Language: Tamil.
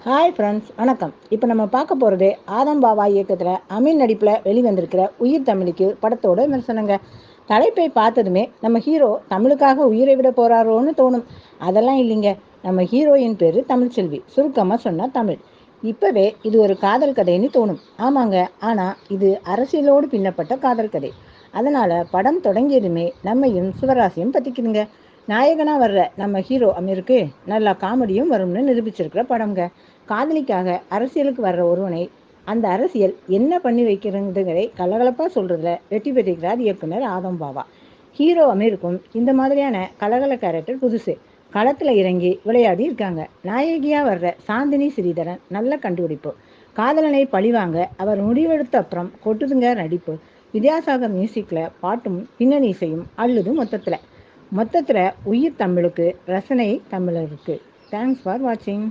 ஹாய் ஃப்ரெண்ட்ஸ், வணக்கம். இப்போ நம்ம பார்க்க போகிறது ஆதம் பாபா இயக்கத்தில் அமீன் நடிப்பில் வெளிவந்திருக்கிற உயிர் தமிழுக்கு படத்தோட விமர்சனங்க. தலைப்பை பார்த்ததுமே நம்ம ஹீரோ தமிழுக்காக உயிரை விட போகிறாரோன்னு தோணும். அதெல்லாம் இல்லைங்க. நம்ம ஹீரோயின் பேர் தமிழ்ச்செல்வி, சுருக்கமாக சொன்னால் தமிழ். இப்போவே இது ஒரு காதல் கதைன்னு தோணும். ஆமாங்க, ஆனால் இது அரசியலோடு பின்னப்பட்ட காதல் கதை. அதனால் படம் தொடங்கியதுமே நம்மையும் சிவராசியும் பற்றிக்குதுங்க. நாயகனாக வர்ற நம்ம ஹீரோ அமீருக்கு நல்லா காமெடியும் வரும்னு நிரூபிச்சிருக்கிற படம்ங்க. காதலிக்காக அரசியலுக்கு வர்ற ஒருவனை அந்த அரசியல் என்ன பண்ணி வைக்கிறதுங்கிறதை கலகலப்பாக சொல்கிறதுல வெற்றி பெற்றிருக்கிறார் இயக்குனர் ஆதம் பாபா. ஹீரோ அமீருக்கும் இந்த மாதிரியான கலகல கேரக்டர் புதுசு. களத்தில் இறங்கி விளையாடி இருக்காங்க. நாயகியாக வர்ற சாந்தினி ஸ்ரீதரன் நல்ல கண்டுபிடிப்பு. காதலனை பழிவாங்க அவர் முடிவெடுத்த அப்புறம் கொட்டுதுங்க நடிப்பு. வித்யாசாகர் மியூசிக்கில் பாட்டும் பின்னணி இசையும் அள்ளுது. மொத்தத்தில் உயிர் தமிழுக்கு ரசனை தமிழருக்கு. தேங்க்ஸ் ஃபார் வாட்சிங்.